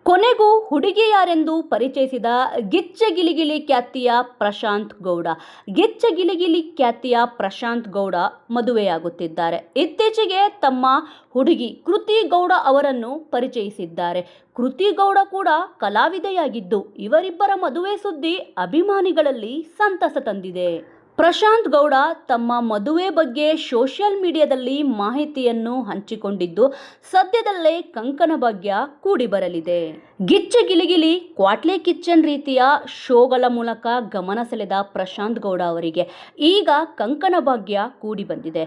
ಕೊನೆಗೂ ಹುಡುಗಿ ಯಾರೆಂದು ಪರಿಚಯಿಸಿದ ಗಿಚ್ಚಗಿಲಿಗಿಲಿ ಖ್ಯಾತಿಯ ಪ್ರಶಾಂತ್ ಗೌಡ. ಗಿಚ್ಚಗಿಲಿಗಿಲಿ ಖ್ಯಾತಿಯ ಪ್ರಶಾಂತ್ ಗೌಡ ಮದುವೆಯಾಗುತ್ತಿದ್ದಾರೆ. ಇತ್ತೀಚೆಗೆ ತಮ್ಮ ಹುಡುಗಿ ಕೃತಿ ಗೌಡ ಅವರನ್ನು ಪರಿಚಯಿಸಿದ್ದಾರೆ. ಕೃತಿ ಗೌಡ ಕೂಡ ಕಲಾವಿದೆಯಾಗಿದ್ದು, ಇವರಿಬ್ಬರ ಮದುವೆ ಸುದ್ದಿ ಅಭಿಮಾನಿಗಳಲ್ಲಿ ಸಂತಸ ತಂದಿದೆ. ಪ್ರಶಾಂತ್ ಗೌಡ ತಮ್ಮ ಮದುವೆ ಬಗ್ಗೆ ಸೋಷಿಯಲ್ ಮೀಡಿಯಾದಲ್ಲಿ ಮಾಹಿತಿಯನ್ನು ಹಂಚಿಕೊಂಡಿದ್ದು, ಸದ್ಯದಲ್ಲೇ ಕಂಕಣ ಭಾಗ್ಯ ಕೂಡಿ ಬರಲಿದೆ. ಗಿಚ್ಚಗಿಲಿಗಿಲಿ, ಕ್ವಾಟ್ಲೆ ಕಿಚನ್ ರೀತಿಯ ಶೋಗಳ ಮೂಲಕ ಗಮನ ಸೆಳೆದ ಪ್ರಶಾಂತ್ ಗೌಡ ಅವರಿಗೆ ಈಗ ಕಂಕಣ ಭಾಗ್ಯ ಕೂಡಿ ಬಂದಿದೆ.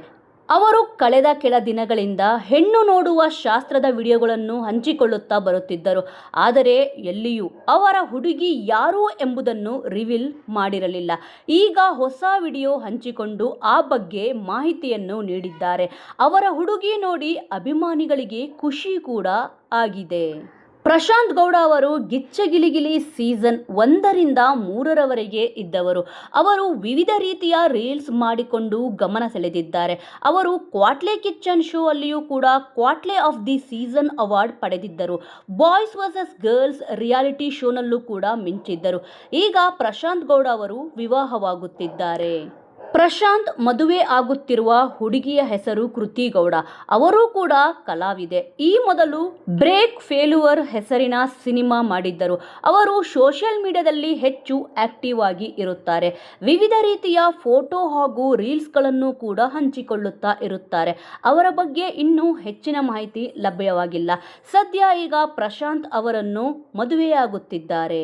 ಅವರು ಕಳೆದ ಕೆಲ ದಿನಗಳಿಂದ ಹೆಣ್ಣು ನೋಡುವ ಶಾಸ್ತ್ರದ ವಿಡಿಯೋಗಳನ್ನು ಹಂಚಿಕೊಳ್ಳುತ್ತಾ ಬರುತ್ತಿದ್ದರು. ಆದರೆ ಎಲ್ಲಿಯೂ ಅವರ ಹುಡುಗಿ ಯಾರು ಎಂಬುದನ್ನು ರಿವೀಲ್ ಮಾಡಿರಲಿಲ್ಲ. ಈಗ ಹೊಸ ವಿಡಿಯೋ ಹಂಚಿಕೊಂಡು ಆ ಬಗ್ಗೆ ಮಾಹಿತಿಯನ್ನು ನೀಡಿದ್ದಾರೆ. ಅವರ ಹುಡುಗಿ ನೋಡಿ ಅಭಿಮಾನಿಗಳಿಗೆ ಖುಷಿ ಕೂಡ ಆಗಿದೆ. ಪ್ರಶಾಂತ್ ಗೌಡ ಅವರು ಗಿಚ್ಚಗಿಲಿಗಿಲಿ ಸೀಸನ್ 1ರಿಂದ 3ರವರೆಗೆ ಇದ್ದವರು. ಅವರು ವಿವಿಧ ರೀತಿಯ ರೀಲ್ಸ್ ಮಾಡಿಕೊಂಡು ಗಮನ ಸೆಳೆದಿದ್ದಾರೆ. ಅವರು ಕ್ವಾಟ್ಲೆ ಕಿಚನ್ ಶೋ ಅಲ್ಲಿಯೂ ಕೂಡ ಕ್ವಾಟ್ಲೆ ಆಫ್ ದಿ ಸೀಸನ್ ಅವಾರ್ಡ್ ಪಡೆದಿದ್ದರು. ಬಾಯ್ಸ್ ವರ್ಸಸ್ ಗರ್ಲ್ಸ್ ರಿಯಾಲಿಟಿ ಶೋನಲ್ಲೂ ಕೂಡ ಮಿಂಚಿದ್ದರು. ಈಗ ಪ್ರಶಾಂತ್ ಗೌಡ ಅವರು ವಿವಾಹವಾಗುತ್ತಿದ್ದಾರೆ. ಪ್ರಶಾಂತ್ ಮದುವೆ ಆಗುತ್ತಿರುವ ಹುಡುಗಿಯ ಹೆಸರು ಕೃತಿ ಗೌಡ. ಅವರು ಕೂಡ ಕಲಾವಿದೆ. ಈ ಮೊದಲು ಬ್ರೇಕ್ ಫೇಲ್ಯೂರ್ ಹೆಸರಿನ ಸಿನಿಮಾ ಮಾಡಿದ್ದರು. ಅವರು ಸೋಷಿಯಲ್ ಮೀಡಿಯಾದಲ್ಲಿ ಹೆಚ್ಚು ಆಕ್ಟಿವ್ ಆಗಿ ಇರುತ್ತಾರೆ. ವಿವಿಧ ರೀತಿಯ ಫೋಟೋ ಹಾಗೂ ರೀಲ್ಸ್ಗಳನ್ನು ಕೂಡ ಹಂಚಿಕೊಳ್ಳುತ್ತಾ ಇರುತ್ತಾರೆ. ಅವರ ಬಗ್ಗೆ ಇನ್ನೂ ಹೆಚ್ಚಿನ ಮಾಹಿತಿ ಲಭ್ಯವಾಗಿಲ್ಲ. ಸದ್ಯ ಈಗ ಪ್ರಶಾಂತ್ ಅವರನ್ನು ಮದುವೆಯಾಗುತ್ತಿದ್ದಾರೆ.